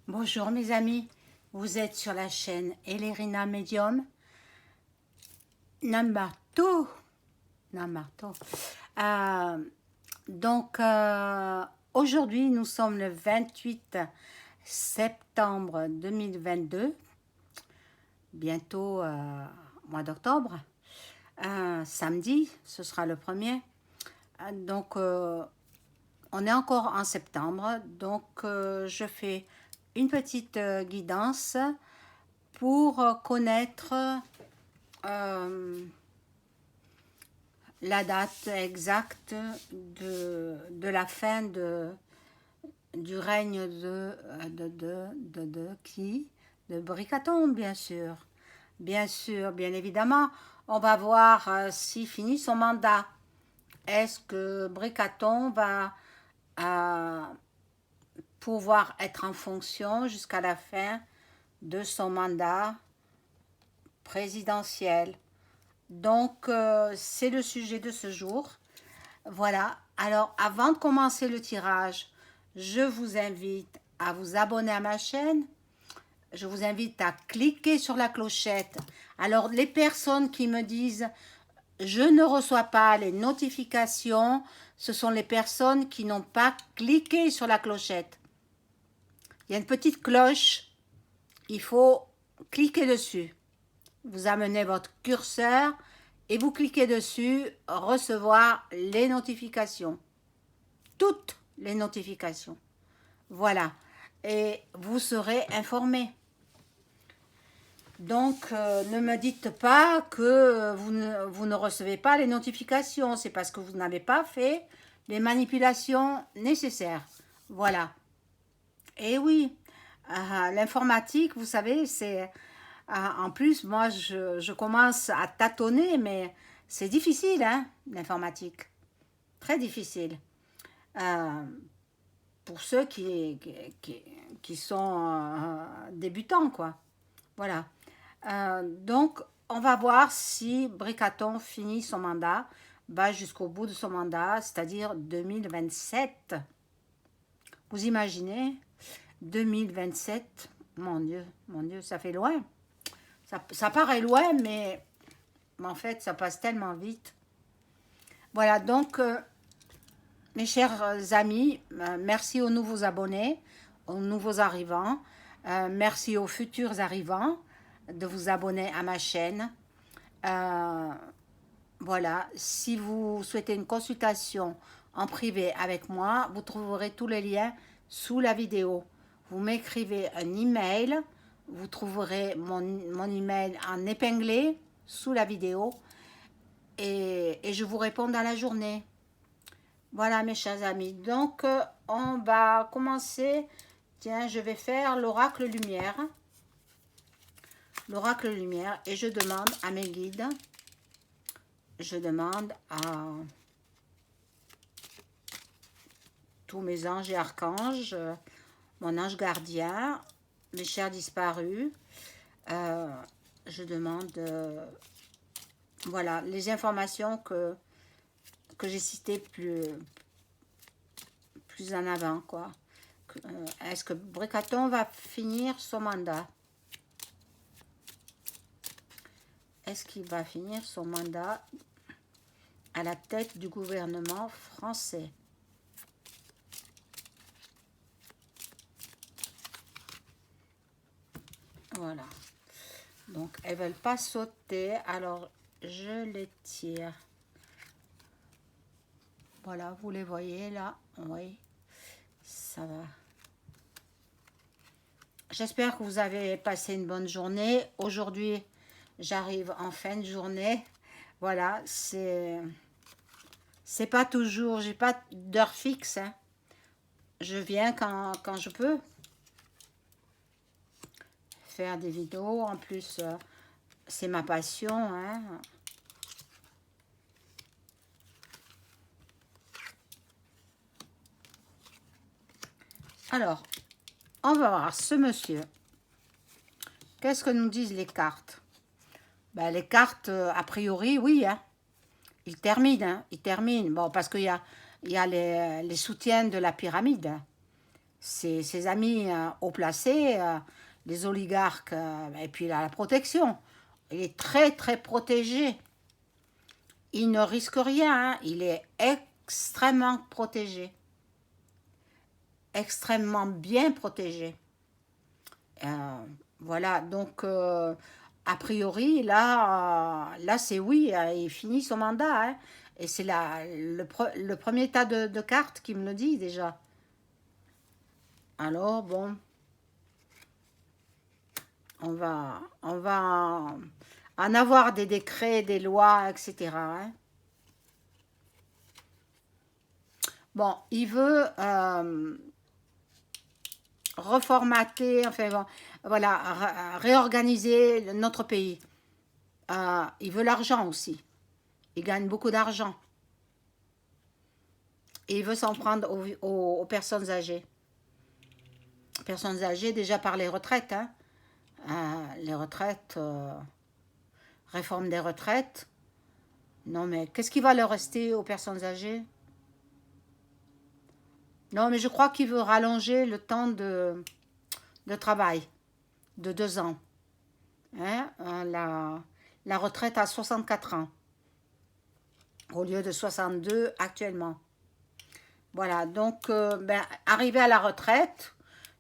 Bonjour mes amis, vous êtes sur la chaîne Elerina Medium, number 2. Number 2. Aujourd'hui nous sommes le 28 septembre 2022, bientôt mois d'octobre, samedi, ce sera le premier. On est encore en septembre, donc je fais une petite guidance pour connaître la date exacte de la fin du règne qui? De Bricaton, bien sûr. Bien sûr, bien évidemment. On va voir s'il finit son mandat. Est-ce que Bricaton va pouvoir être en fonction jusqu'à la fin de son mandat présidentiel? Donc, c'est le sujet de ce jour. Voilà. Alors, avant de commencer le tirage, je vous invite à vous abonner à ma chaîne. Je vous invite à cliquer sur la clochette. Alors, les personnes qui me disent « Je ne reçois pas les notifications », ce sont les personnes qui n'ont pas cliqué sur la clochette. Il y a une petite cloche. Il faut cliquer dessus. Vous amenez votre curseur et vous cliquez dessus, recevoir les notifications. Toutes les notifications. Voilà. Et vous serez informé. Donc, ne me dites pas que vous ne recevez pas les notifications. C'est parce que vous n'avez pas fait les manipulations nécessaires. Voilà. Et oui, l'informatique, vous savez, c'est... en plus, moi, je commence à tâtonner, mais c'est difficile, hein, l'informatique. Très difficile. Pour ceux qui sont débutants, quoi. Voilà. Donc, on va voir si Bricaton finit son mandat, va jusqu'au bout de son mandat, c'est-à-dire 2027. Vous imaginez 2027, mon Dieu, ça fait loin. Ça paraît loin, mais en fait, ça passe tellement vite. Voilà, donc, mes chers amis, merci aux nouveaux abonnés, aux nouveaux arrivants. Merci aux futurs arrivants de vous abonner à ma chaîne. Voilà, si vous souhaitez une consultation en privé avec moi, vous trouverez tous les liens sous la vidéo. Vous m'écrivez un email, vous trouverez mon email en épinglé sous la vidéo et je vous réponds dans la journée. Voilà mes chers amis, donc on va commencer. Tiens, je vais faire l'oracle lumière. L'oracle lumière et je demande à mes guides, je demande à tous mes anges et archanges, mon ange gardien, mes chers disparus, je demande voilà les informations que j'ai citées plus en avant, quoi. Est-ce que Bricaton va finir son mandat? Est-ce qu'il va finir son mandat à la tête du gouvernement français? Voilà. Donc, elles ne veulent pas sauter, alors je les tire. Voilà, vous les voyez là? Oui, ça va. J'espère que vous avez passé une bonne journée. Aujourd'hui, j'arrive en fin de journée. Voilà, c'est pas toujours, j'ai pas d'heure fixe, hein. Je viens quand je peux faire des vidéos. En plus, c'est ma passion, hein. Alors, on va voir ce monsieur. Qu'est-ce que nous disent les cartes? Ben, les cartes, a priori, oui, hein. Il termine, hein. Il termine. Bon, parce qu'il y a les soutiens de la pyramide. ses amis haut placés, les oligarques, et puis il a la protection. Il est très très protégé. Il ne risque rien, hein. Il est extrêmement protégé. Extrêmement bien protégé. Voilà, donc a priori, là c'est oui, il finit son mandat, hein. Et c'est le premier tas de cartes qui me le dit déjà. Alors bon, on va en avoir des décrets, des lois, etc., hein. Bon, il veut reformater, enfin bon, voilà, réorganiser notre pays. Il veut l'argent aussi. Il gagne beaucoup d'argent. Et il veut s'en prendre aux personnes âgées. Personnes âgées déjà par les retraites, hein. Les retraites, réforme des retraites. Non mais qu'est-ce qui va leur rester aux personnes âgées? Non mais je crois qu'il veut rallonger le temps de travail de 2 ans. Hein, la retraite à 64 ans au lieu de 62 actuellement. Voilà, donc arrivé à la retraite,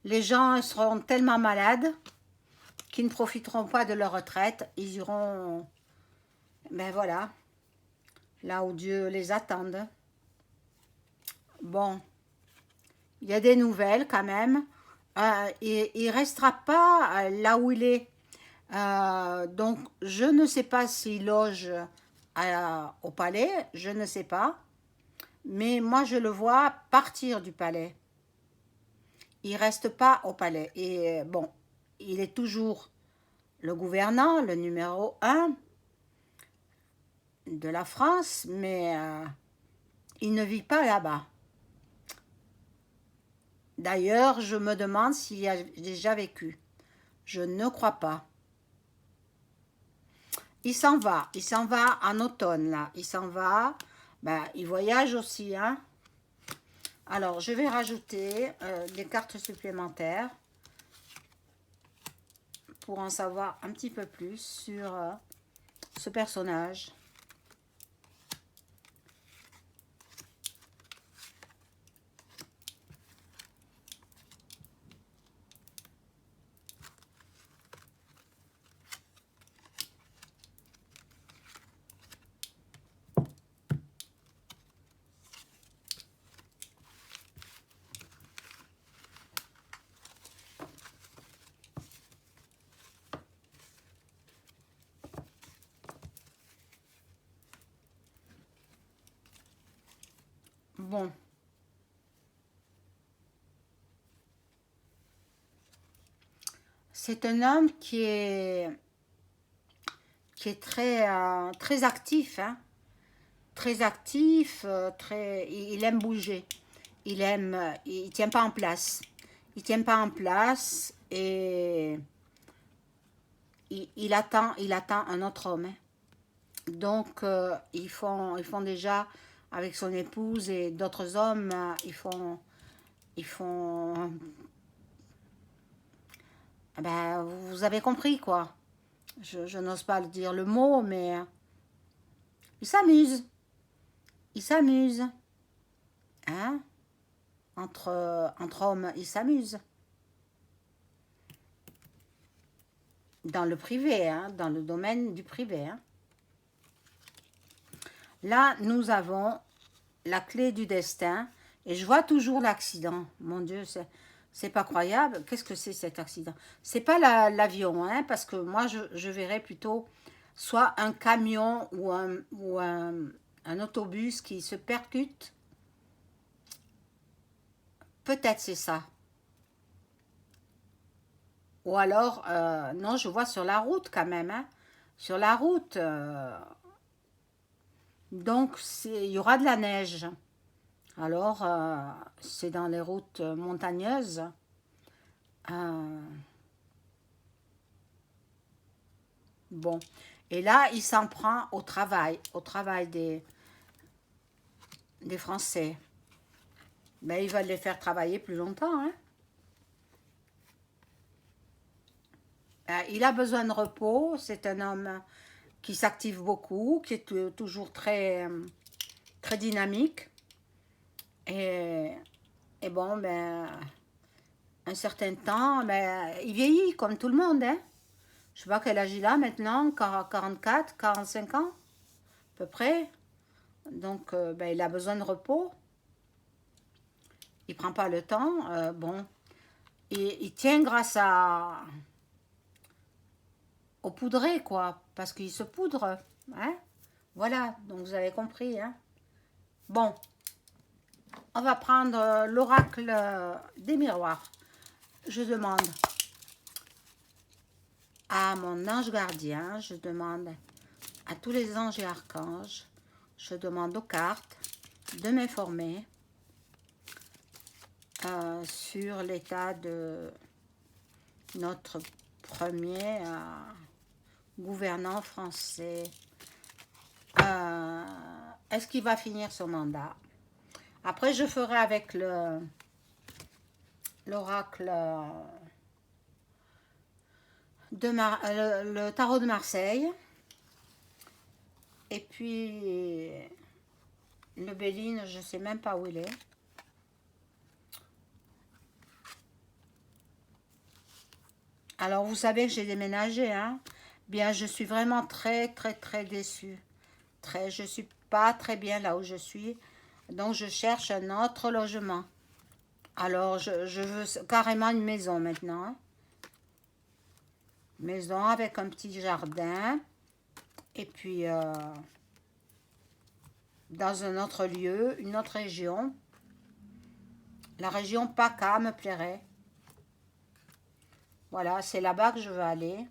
les gens seront tellement malades qu'ils ne profiteront pas de leur retraite. Ils iront, ben voilà, là où Dieu les attende. Bon, il y a des nouvelles quand même. Il ne restera pas là où il est. Donc, je ne sais pas s'il loge au palais, je ne sais pas. Mais moi, je le vois partir du palais. Il reste pas au palais. Et bon, il est toujours le gouvernant, le numéro 1 de la France, mais il ne vit pas là-bas. D'ailleurs, je me demande s'il a déjà vécu. Je ne crois pas. Il s'en va en automne, là. Il s'en va, il voyage aussi, hein. Alors, je vais rajouter des cartes supplémentaires pour en savoir un petit peu plus sur ce personnage. Bon. C'est un homme qui est très actif, hein. Très actif, il aime bouger. Il tient pas en place. Il tient pas en place et il attend un autre homme, hein. Donc, ils font déjà, avec son épouse et d'autres hommes, ils font, vous avez compris quoi. Je n'ose pas le dire le mot, mais ils s'amusent. Ils s'amusent. Hein? Entre hommes, ils s'amusent. Dans le privé, hein, dans le domaine du privé, hein. Là, nous avons la clé du destin. Et je vois toujours l'accident. Mon Dieu, c'est pas croyable. Qu'est-ce que c'est cet accident? C'est pas l'avion, hein, parce que moi, je verrais plutôt soit un camion ou un autobus qui se percute. Peut-être c'est ça. Ou alors, non, je vois sur la route quand même, hein. Sur la route. Donc, il y aura de la neige. Alors, c'est dans les routes montagneuses. Euh, bon. Et là, il s'en prend au travail des Français. Ben, ils veulent les faire travailler plus longtemps, hein. Il a besoin de repos. C'est un homme qui s'active beaucoup, qui est toujours très dynamique. Et, et bon, ben, un certain temps, ben, il vieillit comme tout le monde. Hein. Je sais pas quel âge il a maintenant, 44, 45 ans, à peu près. Donc, ben, il a besoin de repos. Il prend pas le temps. Bon, il tient grâce au poudré, quoi, parce qu'il se poudre. Hein. Voilà, donc vous avez compris. Hein. Bon, on va prendre l'oracle des miroirs. Je demande à mon ange gardien, je demande à tous les anges et archanges, je demande aux cartes de m'informer sur l'état de notre premier gouvernant français. Est-ce qu'il va finir son mandat? Après, je ferai avec l'oracle le tarot de Marseille. Et puis, le Béline, je ne sais même pas où il est. Alors, vous savez que j'ai déménagé, hein? Bien, je suis vraiment très déçue. Je ne suis pas très bien là où je suis. Donc, je cherche un autre logement. Alors, je veux carrément une maison maintenant. Hein. Maison avec un petit jardin. Et puis, dans un autre lieu, une autre région. La région PACA me plairait. Voilà, c'est là-bas que je veux aller.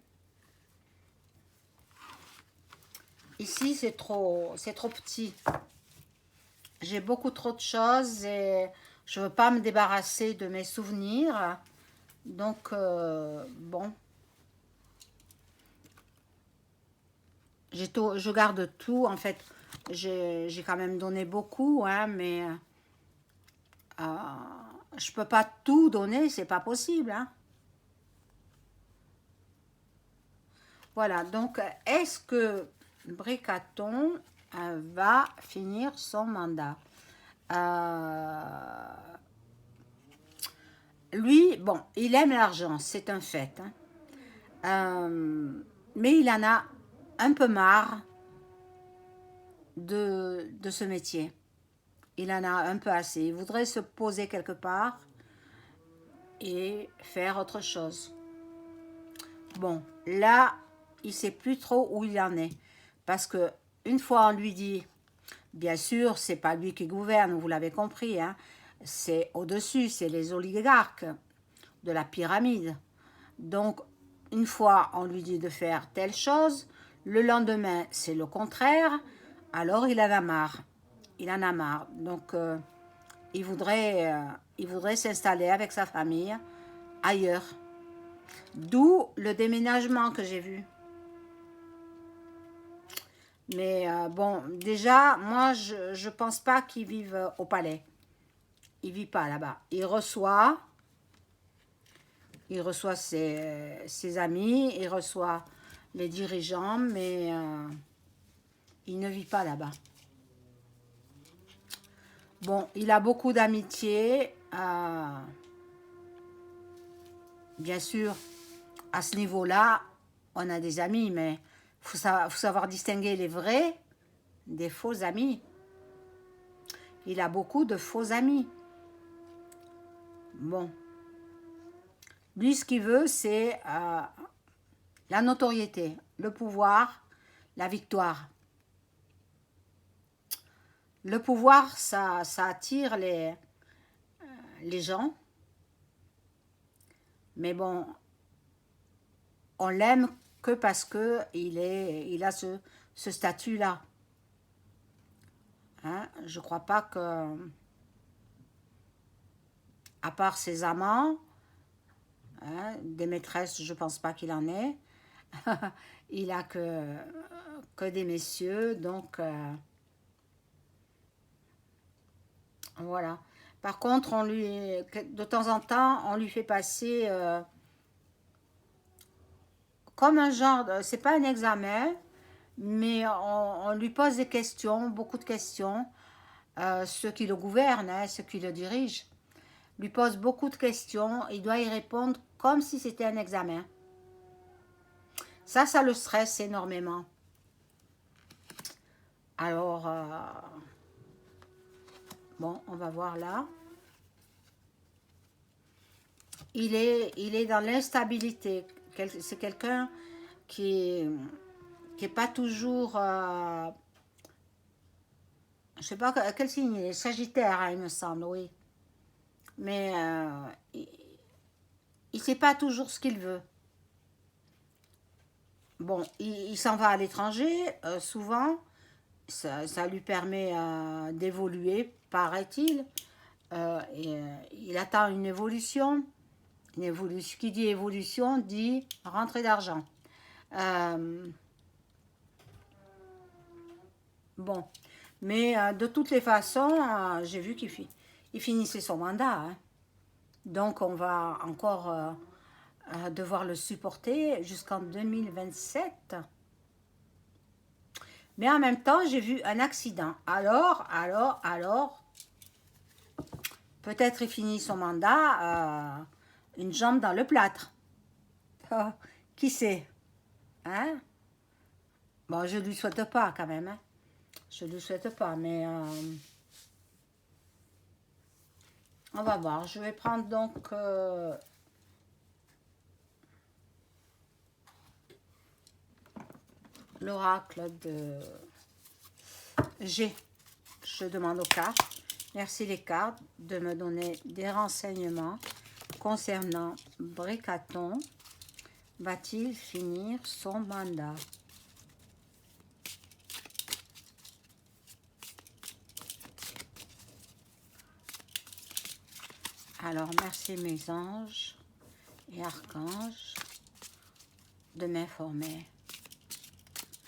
Ici, c'est trop petit. J'ai beaucoup trop de choses et je ne veux pas me débarrasser de mes souvenirs. Donc, bon. Je garde tout. En fait, j'ai quand même donné beaucoup, hein, mais je ne peux pas tout donner, c'est pas possible. Hein. Voilà, donc est-ce que Bricaton va finir son mandat? Lui, bon, il aime l'argent, c'est un fait. Hein. Mais il en a un peu marre de ce métier. Il en a un peu assez. Il voudrait se poser quelque part et faire autre chose. Bon, là, il ne sait plus trop où il en est. Parce que une fois on lui dit, bien sûr, c'est pas lui qui gouverne, vous l'avez compris, hein, c'est au-dessus, c'est les oligarques de la pyramide. Donc, une fois on lui dit de faire telle chose, le lendemain c'est le contraire, alors il en a marre. Il en a marre. Donc, il voudrait s'installer avec sa famille ailleurs. D'où le déménagement que j'ai vu. Mais bon, déjà, moi, je pense pas qu'il vive au palais. Il vit pas là-bas. Il reçoit ses amis, il reçoit les dirigeants, mais il ne vit pas là-bas. Bon, il a beaucoup d'amitié. Bien sûr, à ce niveau-là, on a des amis, mais faut savoir distinguer les vrais des faux amis. Il a beaucoup de faux amis. Bon. Lui, ce qu'il veut, c'est la notoriété, le pouvoir, la victoire. Le pouvoir, ça attire les gens. Mais bon, on l'aime que parce qu'il a ce statut-là. Hein, je ne crois pas que, à part ses amants, hein, des maîtresses, je ne pense pas qu'il en ait. Il a que des messieurs, donc voilà. Par contre, de temps en temps, on lui fait passer comme un genre, c'est pas un examen, mais on lui pose des questions, beaucoup de questions. Ceux qui le gouvernent, hein, ceux qui le dirigent, lui posent beaucoup de questions. Il doit y répondre comme si c'était un examen. Ça le stresse énormément. Alors, bon, on va voir là. Il est dans l'instabilité. C'est quelqu'un qui est pas toujours... je sais pas quel signe il est. Sagittaire, hein, il me semble, oui. Mais il sait pas toujours ce qu'il veut. Bon, il s'en va à l'étranger, souvent. Ça lui permet d'évoluer, paraît-il. Il attend une évolution. Une évolution. Qui dit évolution dit rentrée d'argent. Euh, bon, mais de toutes les façons, j'ai vu il finissait son mandat, hein. Donc on va encore devoir le supporter jusqu'en 2027. Mais en même temps, j'ai vu un accident. Alors, peut-être il finit son mandat, une jambe dans le plâtre. Oh, qui sait, hein? Bon, je ne lui souhaite pas quand même, hein. Je ne lui souhaite pas, mais on va voir. Je vais prendre donc l'oracle de G. Je demande aux cartes. Merci les cartes de me donner des renseignements concernant Bricaton. Va-t-il finir son mandat? Alors, merci mes anges et archanges de m'informer.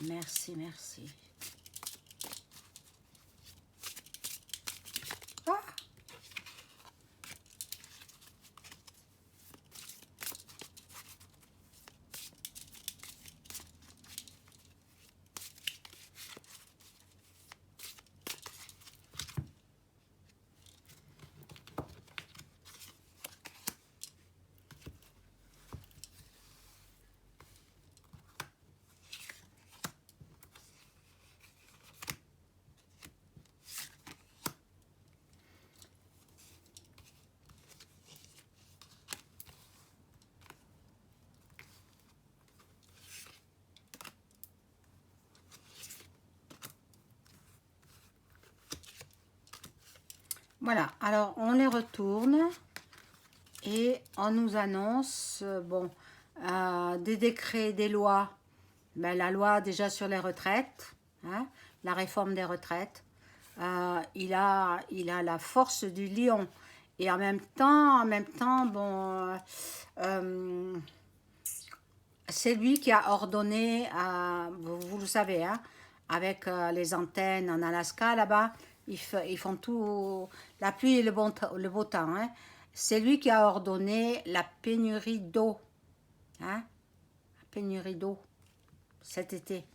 Merci, merci. Ah! Voilà, alors on les retourne et on nous annonce, bon, des décrets, des lois. Ben, la loi déjà sur les retraites, hein, la réforme des retraites. Il a la force du lion. Et en même temps, bon, c'est lui qui a ordonné, vous le savez, hein, avec les antennes en Alaska, là-bas, ils font tout, la pluie et le beau temps. Hein. C'est lui qui a ordonné la pénurie d'eau. Hein, la pénurie d'eau cet été.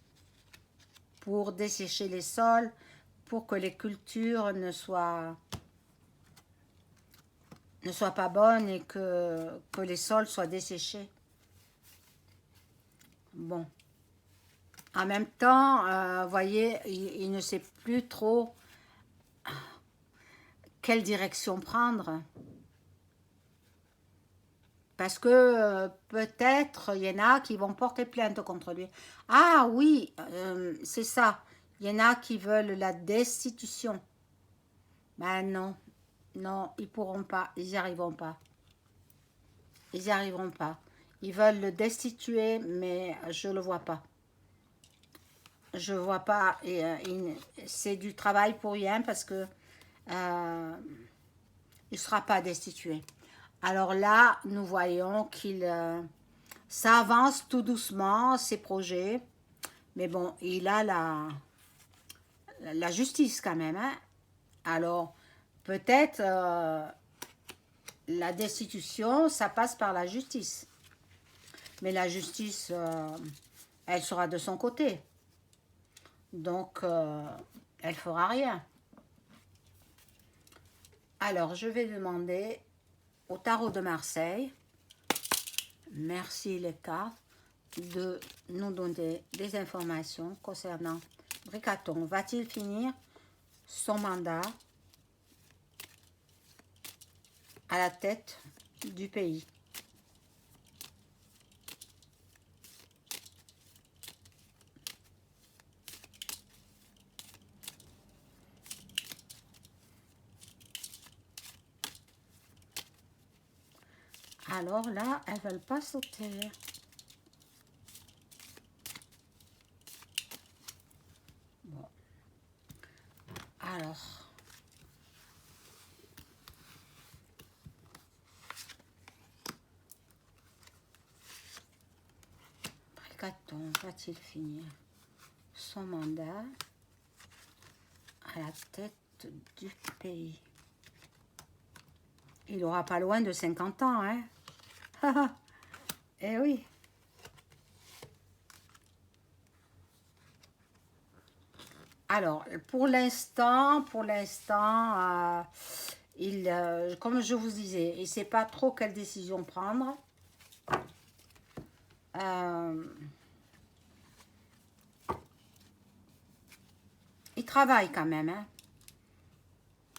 Pour dessécher les sols, pour que les cultures ne soient pas bonnes et que les sols soient desséchés. Bon. En même temps, vous voyez, il ne sait plus trop quelle direction prendre. Parce que peut-être il y en a qui vont porter plainte contre lui. Ah oui, c'est ça. Il y en a qui veulent la destitution. Ben non, non, ils pourront pas, ils n'y arriveront pas. Ils n'y arriveront pas. Ils veulent le destituer, mais je ne le vois pas. Je ne vois pas. C'est du travail pour rien parce que il ne sera pas destitué. Alors là, nous voyons ça avance tout doucement, ses projets. Mais bon, il a la justice quand même. Hein. Alors, peut-être la destitution, ça passe par la justice. Mais la justice, elle sera de son côté. Donc, elle fera rien. Alors, je vais demander au tarot de Marseille, merci les cartes, de nous donner des informations concernant Bricaton. Va-t-il finir son mandat à la tête du pays? Alors là, elles ne veulent pas sauter. Bon. Alors. Bricaton va-t-il finir son mandat à la tête du pays? Il aura pas loin de 50 ans, hein? Eh oui. Alors, pour l'instant, comme je vous disais, il ne sait pas trop quelle décision prendre. Il travaille quand même, hein.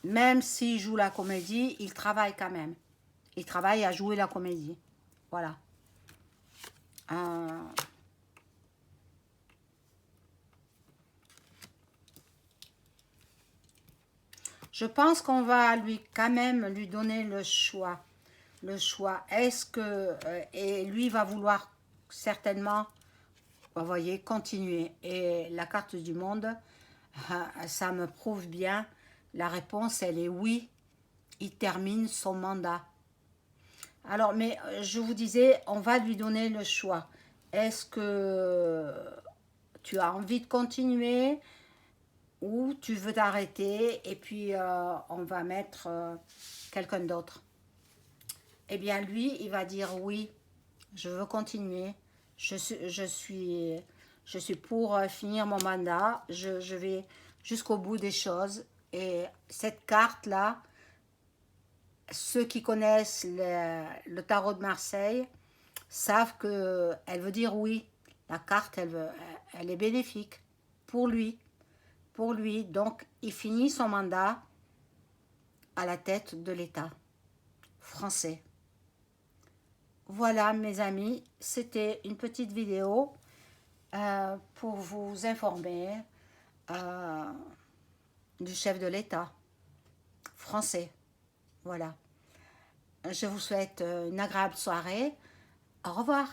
Même s'il joue la comédie, il travaille quand même. Il travaille à jouer la comédie. Voilà. Je pense qu'on va quand même lui donner le choix. Le choix. Est-ce que... et lui va vouloir certainement, vous voyez, continuer. Et la carte du monde, ça me prouve bien. La réponse, elle est oui. Il termine son mandat. Alors, mais je vous disais, on va lui donner le choix. Est-ce que tu as envie de continuer ou tu veux t'arrêter et puis on va mettre quelqu'un d'autre? Eh bien, lui, il va dire oui, je veux continuer. Je suis pour finir mon mandat. Je vais jusqu'au bout des choses. Et cette carte-là, ceux qui connaissent le tarot de Marseille savent qu'elle veut dire oui. La carte, elle est bénéfique pour lui. Pour lui. Donc, il finit son mandat à la tête de l'État français. Voilà, mes amis, c'était une petite vidéo pour vous informer du chef de l'État français. Voilà. Je vous souhaite une agréable soirée. Au revoir.